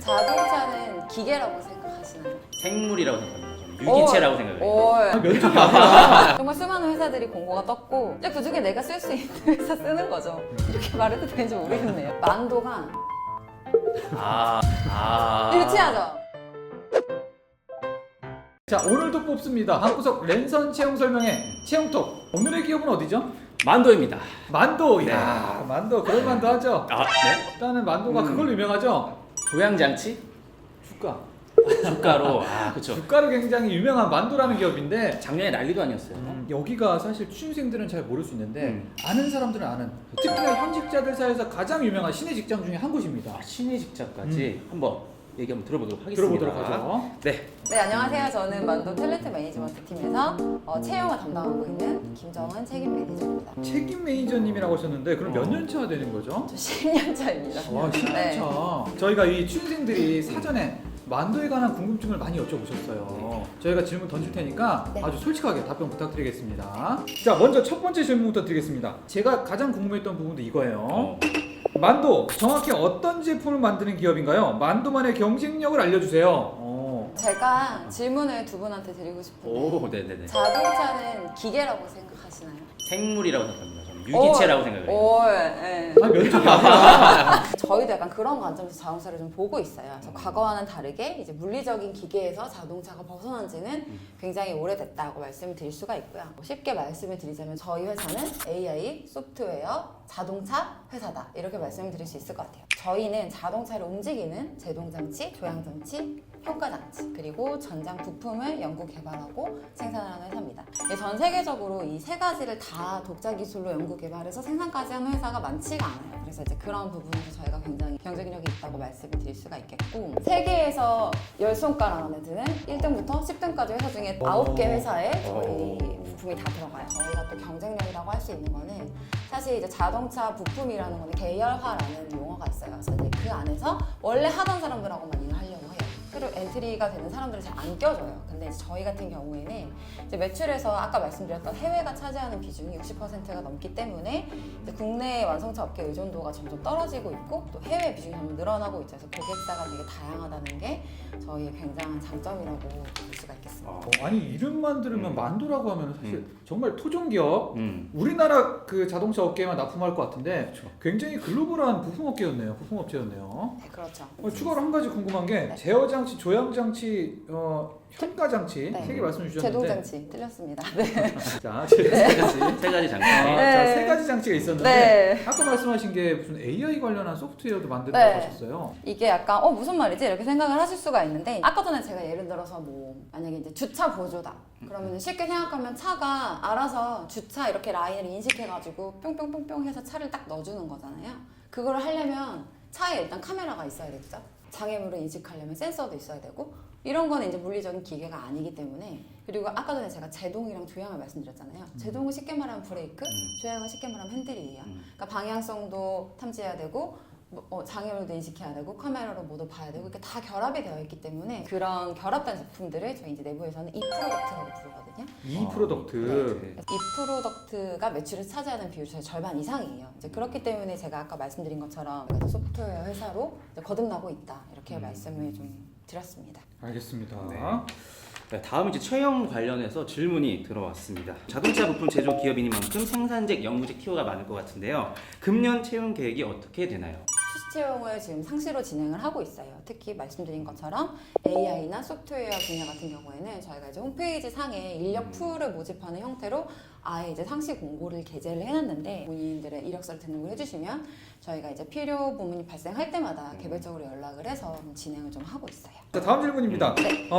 자동차는 기계라고 생각하시나요? 생물이라고 생각합니다. 저는 유기체라고 생각해요. 면적이 아니야. 정말 수많은 회사들이 공고가 떴고 그 중에 내가 쓸 수 있는 회사 쓰는 거죠. 이렇게 말해도 되는지 모르겠네요. 만도가 유치하죠? 자, 오늘도 뽑습니다. 방구석 랜선 채용 설명회 채용톡. 오늘의 기업은 어디죠? 만도입니다. 만도. 네. 이야, 만도 그럴 만도 하죠. 네? 일단은 만도가 그걸로 유명하죠. 조향장치? 주가. 주가로. 그렇죠. 주가로 굉장히 유명한 만도라는 기업인데 작년에 난리도 아니었어요. 여기가 사실 취준생들은 잘 모를 수 있는데 아는 사람들은 아는, 특히나 현직자들 사이에서 가장 유명한 시내 직장 중에 한 곳입니다. 신의 직장까지 한번 얘기 한번 들어보도록 하겠습니다. 들어보도록 하죠. 네. 안녕하세요. 저는 만도 탤런트 매니지먼트 팀에서 채용을 담당하고 있는 김정은 책임 매니저입니다. 책임 매니저님이라고 하셨는데 그럼 몇 년 차 되는 거죠? 저 10년 차입니다. 와, 10년 네. 차. 저희가 이 취준생들이 사전에 만도에 관한 궁금증을 많이 여쭤보셨어요. 저희가 질문 던질 테니까 네. 아주 솔직하게 답변 부탁드리겠습니다. 자, 먼저 첫 번째 질문부터 드리겠습니다. 제가 가장 궁금했던 부분도 이거예요. 만도, 정확히 어떤 제품을 만드는 기업인가요? 만도만의 경쟁력을 알려주세요. 제가 질문을 두 분한테 드리고 싶은데 네네네. 자동차는 기계라고 생각하시나요? 생물이라고 생각합니다. 저는 유기체라고 생각해요. 네. 면적이 아니야. 저희도 약간 그런 관점에서 자동차를 좀 보고 있어요. 그래서 과거와는 다르게 이제 물리적인 기계에서 자동차가 벗어난 지는 굉장히 오래됐다고 말씀을 드릴 수가 있고요. 쉽게 말씀을 드리자면 저희 회사는 AI, 소프트웨어, 자동차 회사다. 이렇게 말씀을 드릴 수 있을 것 같아요. 저희는 자동차를 움직이는 제동장치, 조향장치, 평가장치, 그리고 전장 부품을 연구 개발하고 생산하는 회사입니다. 전 세계적으로 이 세 가지를 다 독자 기술로 연구 개발해서 생산까지 하는 회사가 많지가 않아요. 그래서 이제 그런 부분에서 저희가 굉장히 경쟁력이 있다고 말씀을 드릴 수가 있겠고, 세계에서 10손가락 안에 드는 1등부터 10등까지 회사 중에 9개 회사에 저희 부품이 다 들어가요. 저희가 또 경쟁력이라고 할 수 있는 거는 사실 이제 자동차 부품이라는 거는 계열화라는 용어가 있어요. 그래서 이제 그 안에서 원래 하던 사람들하고만 일을 하려고 해요. 새로 엔트리가 되는 사람들을 잘 안 껴줘요. 근데 이제 저희 같은 경우에는 이제 매출에서 아까 말씀드렸던 해외가 차지하는 비중이 60%가 넘기 때문에 이제 국내 완성차 업계 의존도가 점점 떨어지고 있고 또 해외 비중이 점점 늘어나고 있죠. 그래서 고객사가 되게 다양하다는 게 저희의 굉장한 장점이라고 볼 수가 있겠습니다. 아니, 이름만 들으면 만도라고 하면 사실 정말 토종기업, 우리나라 그 자동차 업계에만 납품할 것 같은데 굉장히 글로벌한 부품업계였네요. 부품업체였네요. 네, 그렇죠. 추가로 한 가지 궁금한 게 제어장치, 조향장치, 평가장치 네. 세 개 말씀 주셨는데 제동장치 틀렸습니다. 네. 자, 세 가지. 세 가지 장치. 자, 세 가지 장치가 있었는데 네. 아까 말씀하신 게 무슨 AI 관련한 소프트웨어도 만든다고 네. 하셨어요. 이게 약간 무슨 말이지? 이렇게 생각을 하실 수가 있는데 아까 전에 제가 예를 들어서 뭐 만약에 이제 주차 보조다 그러면 쉽게 생각하면 차가 알아서 주차 이렇게 라인을 인식해가지고 뿅뿅뿅뿅 해서 차를 딱 넣어주는 거잖아요. 그걸 하려면 차에 일단 카메라가 있어야 되겠죠. 장애물을 인식하려면 센서도 있어야 되고 이런 거는 이제 물리적인 기계가 아니기 때문에, 그리고 아까 전에 제가 제동이랑 조향을 말씀드렸잖아요. 제동은 쉽게 말하면 브레이크, 조향은 쉽게 말하면 핸들이에요. 그러니까 방향성도 탐지해야 되고 장애물도 인식해야 되고 카메라로 모두 봐야 되고 이렇게 다 결합이 되어 있기 때문에 그런 결합된 제품들을 저희 이제 내부에서는 이 프로덕트라고 부르거든요. 이 프로덕트. 이 프로덕트가 매출을 차지하는 비율이 저희 절반 이상이에요. 이제 그렇기 때문에 제가 아까 말씀드린 것처럼 소프트웨어 회사로 이제 거듭나고 있다 이렇게 말씀을 좀 드렸습니다. 알겠습니다. 네, 다음 이제 채용 관련해서 질문이 들어왔습니다. 자동차 부품 제조 기업이니만큼 생산직, 연구직 티오가 많을 것 같은데요. 금년 채용 계획이 어떻게 되나요? 수시 채용을 지금 상시로 진행을 하고 있어요. 특히 말씀드린 것처럼 AI나 소프트웨어 분야 같은 경우에는 저희가 이제 홈페이지 상에 인력 풀을 모집하는 형태로 아예 이제 상시 공고를 게재를 해놨는데 본인들의 이력서를 등록을 해주시면 저희가 이제 필요 부분이 발생할 때마다 개별적으로 연락을 해서 진행을 좀 하고 있어요. 자, 다음 질문입니다.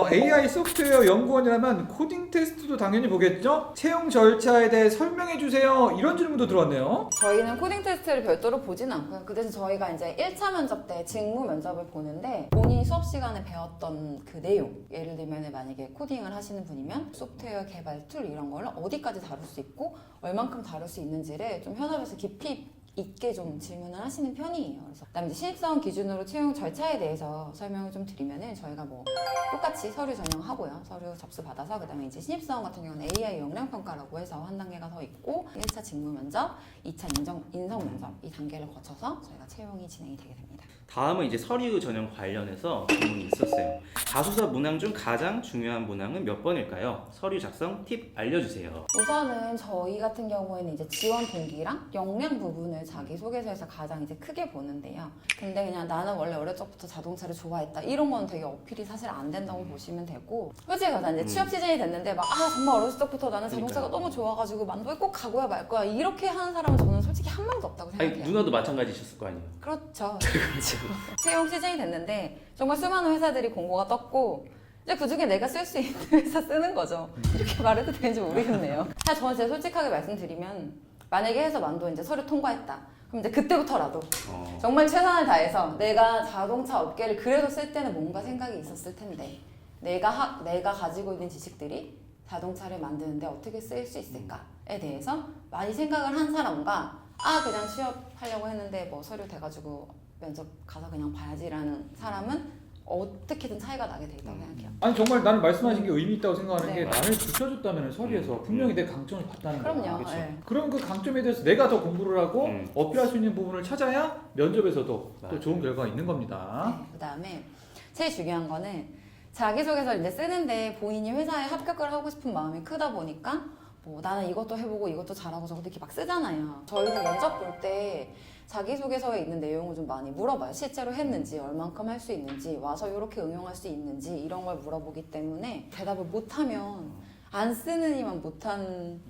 AI 소프트웨어 연구원이라면 코딩 테스트도 당연히 보겠죠? 채용 절차에 대해 설명해 주세요. 이런 질문도 들어왔네요. 저희는 코딩 테스트를 별도로 보지는 않고요. 그 대신 저희가 이제 1차 면접 때 직무 면접을 보는데 본인이 수업 시간에 배웠던 그 내용, 예를 들면 만약에 코딩을 하시는 분이면 소프트웨어 개발 툴 이런 걸 어디까지 다룰 수 있고 얼만큼 다룰 수 있는지를 좀 현업에서 깊이 있게 좀 질문을 하시는 편이에요. 그래서 그다음에 이제 신입사원 기준으로 채용 절차에 대해서 설명을 좀 드리면은 저희가 뭐 똑같이 서류 전형하고요. 서류 접수 받아서 그다음에 이제 신입사원 같은 경우는 AI 역량 평가라고 해서 한 단계가 더 있고 1차 직무 면접, 2차 인성 면접 이 단계를 거쳐서 저희가 채용이 진행이 되게 됩니다. 다음은 이제 서류 전형 관련해서 질문이 있었어요. 자소서 문항 중 가장 중요한 문항은 몇 번일까요? 서류 작성 팁 알려주세요. 우선은 저희 같은 경우에는 이제 지원 동기랑 역량 부분을 자기소개서에서 가장 이제 크게 보는데요. 근데 그냥 나는 원래 어릴 적부터 자동차를 좋아했다 이런 건 되게 어필이 사실 안 된다고 보시면 되고, 솔직히 말해서 이제 취업 시즌이 됐는데 막 정말 어렸을 적부터 나는 자동차가 그러니까요. 너무 좋아가지고 만도에 꼭 가고야 말 거야 이렇게 하는 사람은 저는 솔직히 한 명도 없다고 아니 생각해요. 누나도 마찬가지셨을 거 아니에요? 그렇죠. 채용 시즌이 됐는데 정말 수많은 회사들이 공고가 떴고 이제 그중에 내가 쓸 수 있는 회사 쓰는 거죠. 이렇게 말해도 되는지 모르겠네요. 사실 저는 진짜 솔직하게 말씀드리면 만약에 해서 만도 이제 서류 통과했다. 그럼 이제 그때부터라도 정말 최선을 다해서 내가 자동차 업계를 그래도 쓸 때는 뭔가 생각이 있었을 텐데 내가 가지고 있는 지식들이 자동차를 만드는데 어떻게 쓰일 수 있을까에 대해서 많이 생각을 한 사람과 그냥 취업하려고 했는데 뭐 서류 돼가지고 면접 가서 그냥 봐야지라는 사람은 어떻게든 차이가 나게 돼 있다고 생각해요. 아니 정말 나는 말씀하신 게 의미 있다고 생각하는 네. 게 나를 붙여줬다면 서류에서 분명히 내 강점을 봤다는 거야. 그럼요. 그렇죠. 네. 그럼 그 강점에 대해서 내가 더 공부를 하고 어필할 수 있는 부분을 찾아야 면접에서도 또 맞아요. 좋은 결과가 있는 겁니다. 네, 그다음에 제일 중요한 거는 자기소개서를 이제 쓰는데 본인이 회사에 합격을 하고 싶은 마음이 크다 보니까 뭐 나는 이것도 해보고 이것도 잘하고 저것도 이렇게 막 쓰잖아요. 저희도 면접 볼 때 자기소개서에 있는 내용을 좀 많이 물어봐요. 실제로 했는지, 얼만큼 할 수 있는지, 와서 이렇게 응용할 수 있는지 이런 걸 물어보기 때문에 대답을 못하면 안 쓰느니만 못하게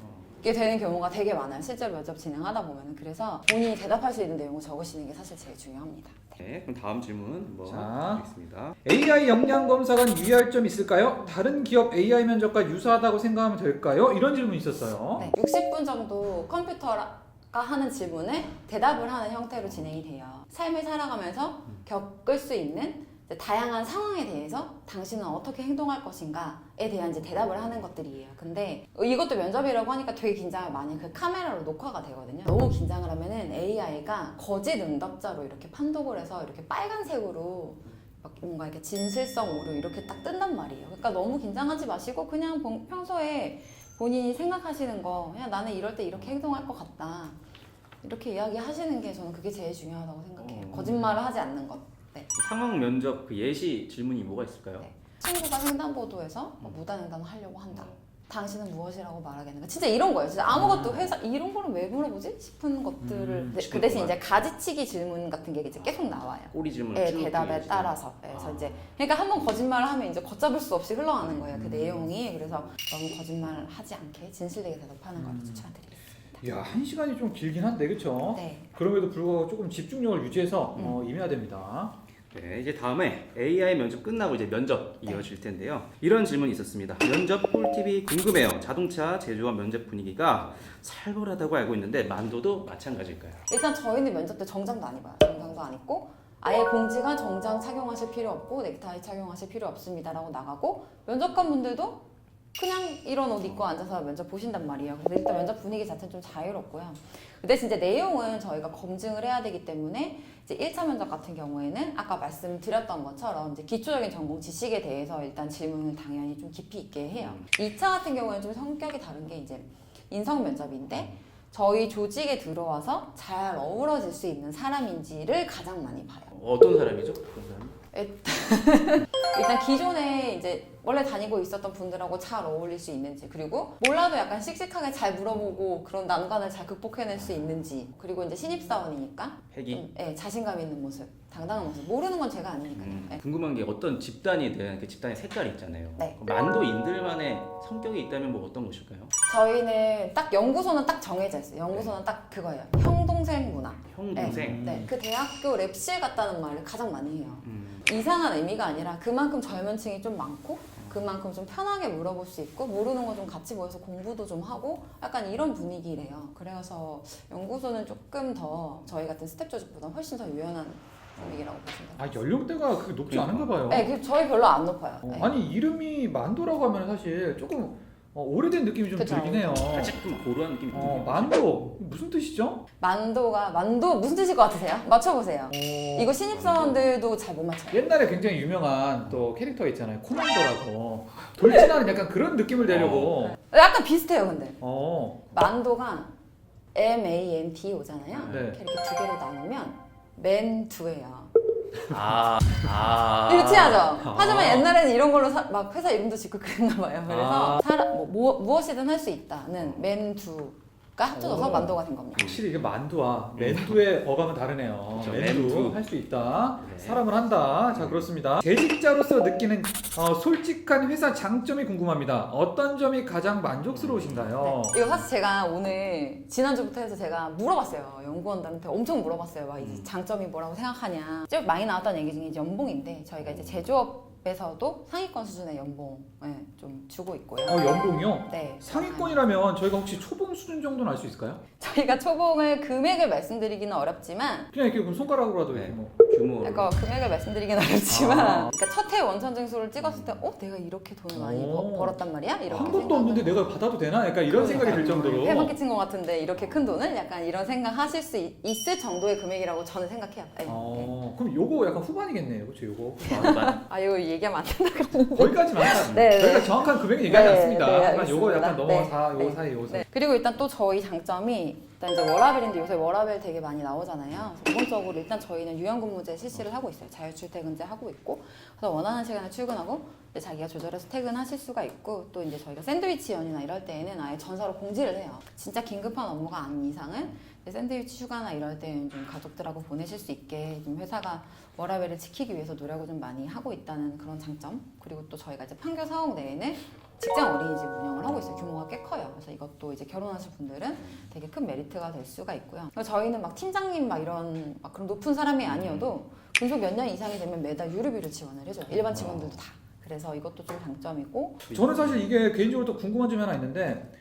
되는 경우가 되게 많아요. 실제로 면접 진행하다 보면. 그래서 본인이 대답할 수 있는 내용을 적으시는 게 사실 제일 중요합니다. 네, 그럼 다음 질문 한번 자. 드리겠습니다. AI 역량 검사관 유의할 점 있을까요? 다른 기업 AI 면접과 유사하다고 생각하면 될까요? 이런 질문이 있었어요. 네, 60분 정도 컴퓨터가 하는 질문에 대답을 하는 형태로 진행이 돼요. 삶을 살아가면서 겪을 수 있는 이제 다양한 상황에 대해서 당신은 어떻게 행동할 것인가에 대한 이제 대답을 하는 것들이에요. 근데 이것도 면접이라고 하니까 되게 긴장을 많이 해요. 그 카메라로 녹화가 되거든요. 너무 긴장을 하면은 AI가 거짓 응답자로 이렇게 판독을 해서 이렇게 빨간색으로 막 뭔가 이렇게 진실성 오류 이렇게 딱 뜬단 말이에요. 그러니까 너무 긴장하지 마시고 그냥 평소에 본인이 생각하시는 거 그냥 나는 이럴 때 이렇게 행동할 것 같다 이렇게 이야기하시는 게 저는 그게 제일 중요하다고 생각해요. 거짓말을 하지 않는 것. 네. 상황 면접 그 예시 질문이 뭐가 있을까요? 네. 친구가 횡단보도에서 무단횡단을 하려고 한다. 당신은 무엇이라고 말하겠는가? 진짜 이런 거예요. 진짜 아무것도 회사 이런 거를 왜 물어보지 싶은 것들을 그 대신 이제 가지치기 질문 같은 게 이제 계속 나와요. 꼬리 질문을 네, 쭉 대답에 드리겠습니다. 따라서. 그래서 이제 그러니까 한번 거짓말을 하면 이제 걷잡을 수 없이 흘러가는 거예요. 그 내용이. 그래서 너무 거짓말을 하지 않게 진실되게 대답하는 걸 추천드리겠습니다. 이야, 1시간이 좀 길긴 한데 그렇죠? 네. 그럼에도 불구하고 조금 집중력을 유지해서 임해야 됩니다. 네, 이제 다음에 AI 면접 끝나고 이제 면접 네. 이어질 텐데요. 이런 질문이 있었습니다. 면접 꿀팁이 궁금해요. 자동차 제조업 면접 분위기가 살벌하다고 알고 있는데 만도도 마찬가지일까요? 일단 저희는 면접 때 정장도 안 입어요. 정장도 안 입고 아예 공지가 정장 착용하실 필요 없고 넥타이 착용하실 필요 없습니다라고 나가고 면접관 분들도 그냥 이런 옷 입고 앉아서 면접 보신단 말이에요. 근데 일단 면접 분위기 자체는 좀 자유롭고요. 근데 진짜 내용은 저희가 검증을 해야 되기 때문에 이제 1차 면접 같은 경우에는 아까 말씀드렸던 것처럼 이제 기초적인 전공 지식에 대해서 일단 질문을 당연히 좀 깊이 있게 해요. 2차 같은 경우에는 좀 성격이 다른 게 이제 인성 면접인데 저희 조직에 들어와서 잘 어우러질 수 있는 사람인지를 가장 많이 봐요. 어떤 사람이죠? 어떤 사람? 일단 기존에 이제 원래 다니고 있었던 분들하고 잘 어울릴 수 있는지, 그리고 몰라도 약간 씩씩하게 잘 물어보고 그런 난관을 잘 극복해낼 수 있는지, 그리고 이제 신입사원이니까 패기? 좀, 자신감 있는 모습, 당당한 모습. 모르는 건 제가 아니니까요. 네. 궁금한 게 어떤 집단이든 그 집단의 색깔이 있잖아요. 네. 만도인들만의 성격이 있다면 뭐 어떤 것일까요? 저희는 딱 연구소는 딱 정해져 있어요. 연구소는 딱 그거예요. 형 동생 문화. 형 동생. 네, 그 대학교 랩실 같다는 말을 가장 많이 해요. 이상한 의미가 아니라 그만큼 젊은 층이 좀 많고 그만큼 좀 편하게 물어볼 수 있고 모르는 거 좀 같이 모여서 공부도 좀 하고 약간 이런 분위기래요. 그래서 연구소는 조금 더 저희 같은 스텝 조직보다 훨씬 더 유연한 분위기라고 보시면 돼요. 아, 연령대가 그렇게 높지 않은가 봐요. 네, 저희 별로 안 높아요. 네. 아니 이름이 만도라고 하면 사실 조금 오래된 느낌이 좀 그쵸. 들긴 해요. 살짝 좀 고루한 느낌이 드네요. 만도 무슨 뜻이죠? 만도 무슨 뜻일 것 같으세요? 맞춰보세요. 이거 신입사원들도 잘 못 맞춰요. 옛날에 굉장히 유명한 또 캐릭터 있잖아요. 코만도라고. 돌진하는 약간 그런 느낌을 내려고. 약간 비슷해요, 근데. 만도가 MAND 오잖아요. 네. 이렇게 두 개로 나누면 맨두예요. 유치하죠. 하지만 옛날에는 이런 걸로 막 회사 이름도 짓고 그랬나 봐요. 그래서 무엇이든 할 수 있다는 맨두가 합쳐져서 오. 만두가 된 겁니다. 확실히 이게 만두와 맨두의 어감은 다르네요. 그렇죠. 맨두 맨두. 할 수 있다. 네. 사람을 한다. 자, 그렇습니다. 재직자로서 느끼는 솔직한 회사 장점이 궁금합니다. 어떤 점이 가장 만족스러우신가요? 네. 이거 사실 제가 오늘 지난주부터 해서 제가 물어봤어요. 연구원들한테 엄청 물어봤어요. 막 이 장점이 뭐라고 생각하냐. 좀 많이 나왔던 얘기 중에 이제 연봉인데 저희가 이제 제조업에서도 상위권 수준의 연봉을 좀 주고 있고요. 연봉이요? 네. 상위권이라면 저희가 혹시 초봉 수준 정도는 알 수 있을까요? 저희가 초봉을 금액을 말씀드리기는 어렵지만 그냥 이렇게 그럼 손가락으로라도 네. 이렇게 뭐. 규모. 그러니까 금액을 말씀드리기는 어렵지만 그러니까 첫 해 원천 징수를 찍었을 때 내가 이렇게 돈을 많이 오. 벌었단 말이야? 이렇게 한 번도 없는데 내가 받아도 되나? 약간 이런 생각이 들 정도로. 해방 끼친 것 같은데 이렇게 큰 돈을 약간 이런 생각 하실 수 있을 정도의 금액이라고 저는 생각해요. 네. 그럼 요거 약간 후반이겠네요. 그렇죠, 요거. 아 이거 얘기하면 안 된다. 거기까지만. 네, 저희가 네. 정확한 금액은 얘기하지 네, 않습니다. 네, 하지만 알겠습니다. 요거 약간 네, 요 네. 사이, 요 사이. 네. 그리고 일단 또 저희 장점이 일단 이제 워라벨인데 요새 워라벨 되게 많이 나오잖아요. 그래서 기본적으로 일단 저희는 유연근무제 실시를 하고 있어요. 자율출퇴근제 하고 있고 그래서 원하는 시간에 출근하고 이제 자기가 조절해서 퇴근하실 수가 있고 또 이제 저희가 샌드위치연이나 이럴 때에는 아예 전사로 공지를 해요. 진짜 긴급한 업무가 아닌 이상은 이제 샌드위치 휴가나 이럴 때는 좀 가족들하고 보내실 수 있게 좀 회사가 워라벨을 지키기 위해서 노력을 좀 많이 하고 있다는 그런 장점 그리고 또 저희가 이제 판교 사옥 내에는 직장 어린이집 운영을 하고 있어요. 규모가 꽤 커요. 그래서 이것도 이제 결혼하실 분들은 되게 큰 메리트가 될 수가 있고요. 그래서 저희는 막 팀장님 막 이런 막 그런 높은 사람이 아니어도 근속 몇 년 이상이 되면 매달 유류비를 지원을 해줘요. 일반 직원들도 다. 그래서 이것도 좀 장점이고. 저는 사실 이게 개인적으로 또 궁금한 점이 하나 있는데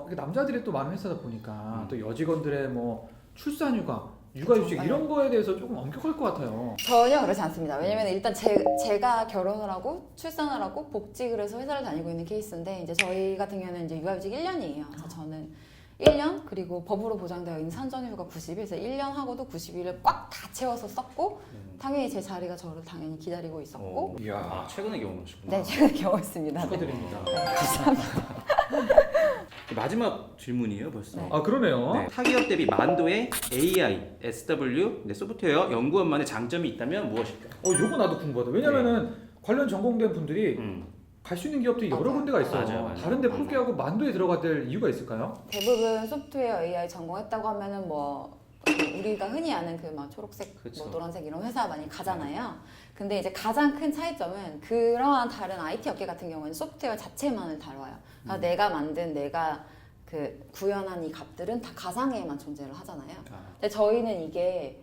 이게 남자들이 또 많은 회사다 보니까 또 여직원들의 뭐 출산휴가, 육아휴직 그렇죠. 이런 거에 대해서 조금 엄격할 것 같아요. 전혀 그렇지 않습니다. 왜냐면 일단 제가 결혼을 하고 출산을 하고 복직을 해서 회사를 다니고 있는 케이스인데 이제 저희 같은 경우는 이제 육아휴직 1년이에요. 그래서 저는 1년 그리고 법으로 보장되어 있는 산전휴가 90일 그래서 1년 하고도 90일을 꽉 다 채워서 썼고 당연히 제 자리가 저를 당연히 기다리고 있었고 이야, 최근의 경우시구나. 네 최근에 경험했습니다. 네. 축하드립니다. 마지막 질문이에요, 벌써. 네. 아, 그러네요. 네. 타기업 대비 만도의 AI, SW, 소프트웨어 연구원만의 장점이 있다면 무엇일까요? 요거 나도 궁금하다. 왜냐면은 관련 전공된 분들이 갈 수 있는 기업들이 여러 맞아요. 군데가 있어요. 맞아요. 다른데 포기하고 만두에 들어가야 될 이유가 있을까요? 대부분 소프트웨어 AI 전공했다고 하면은 뭐 우리가 흔히 아는 그 막 초록색, 그쵸. 뭐 노란색 이런 회사 많이 가잖아요. 근데 이제 가장 큰 차이점은 그러한 다른 IT 업계 같은 경우는 소프트웨어 자체만을 다뤄요. 그러니까 내가 만든 내가 그 구현한 이 값들은 다 가상에만 존재를 하잖아요. 근데 저희는 이게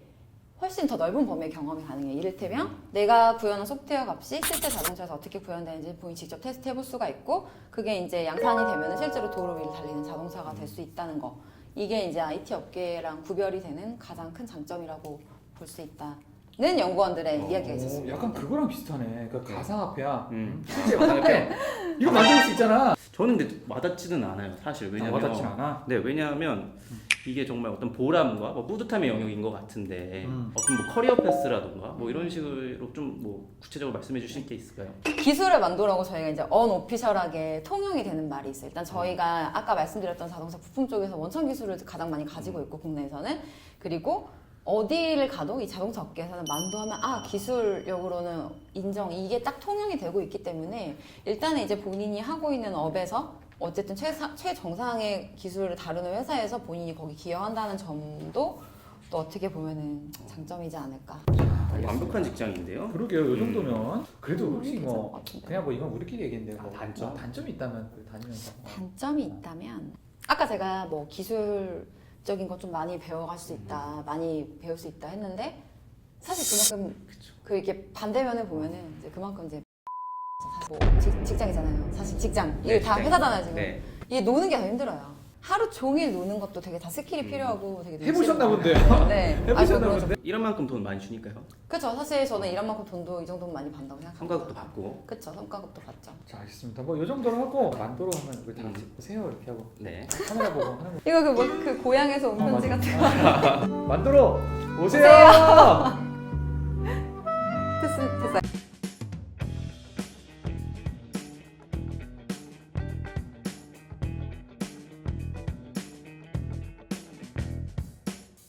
훨씬 더 넓은 범위의 경험이 가능해요. 이를테면 내가 구현한 소프트웨어 값이 실제 자동차에서 어떻게 구현되는지 본인이 직접 테스트 해볼 수가 있고 그게 이제 양산이 되면 실제로 도로 위를 달리는 자동차가 될 수 있다는 거. 이게 이제 IT 업계랑 구별이 되는 가장 큰 장점이라고 볼 수 있다는 연구원들의 이야기가 있었습니다. 약간 그거랑 비슷하네. 그러니까 가상화폐야. 실제 맞아요. 이거 만들 수 있잖아. 저는 근데 와닿지는 않아요, 사실. 왜냐면 와닿진 않아? 네, 왜냐하면 이게 정말 어떤 보람과 뭐 뿌듯함의 영역인 것 같은데 어떤 뭐 커리어 패스라던가 뭐 이런 식으로 좀 뭐 구체적으로 말씀해 주실 게 있을까요? 기술을 만들라고 저희가 이제 언오피셜하게 통용이 되는 말이 있어요. 일단 저희가 아까 말씀드렸던 자동차 부품 쪽에서 원천 기술을 가장 많이 가지고 있고 국내에서는 그리고 어디를 가도 이 자동차 업계에서는 만두하면 기술력으로는 인정 이게 딱 통용이 되고 있기 때문에 일단은 이제 본인이 하고 있는 업에서 어쨌든 최정상의 기술을 다루는 회사에서 본인이 거기 기여한다는 점도 또 어떻게 보면은 장점이지 않을까. 완벽한 직장인데요. 그러게요. 이 정도면 그래도 혹시 괜찮을 것 뭐 같은데. 그냥 뭐 이건 우리끼리 얘기인데 뭐 단점? 단점이 있다면 다니면서 단점이 있다면 아까 제가 뭐 기술적인 것 좀 많이 배워갈 수 있다, 많이 배울 수 있다 했는데 사실 그만큼 그 이게 반대면에 보면은 이제 그만큼 이제 뭐 직장이잖아요. 사실 직장 이게 다 회사잖아요 지금. 네. 이게 노는 게 더 힘들어요. 하루 종일 노는 것도 되게 다 스킬이 필요하고 되게 해보셨나 눈치를 본데요. 봐요. 네. 해보셨나 그렇죠. 본데. 이런 만큼 돈 많이 주니까요. 그렇죠. 사실 저는 이런 만큼 돈도 이 정도면 많이 번다고 생각합니다. 성과급도 받고. 그렇죠. 성과급도 받죠. 자, 알겠습니다. 뭐 이 정도로 하고 만두로 하면 우리 다 같이 보세요 이렇게 하고 네. 카메라 보고 하는 거. 이거 그 고향에서 온 편지 맞아. 같은 거. 만두로 오세요. 됐어요.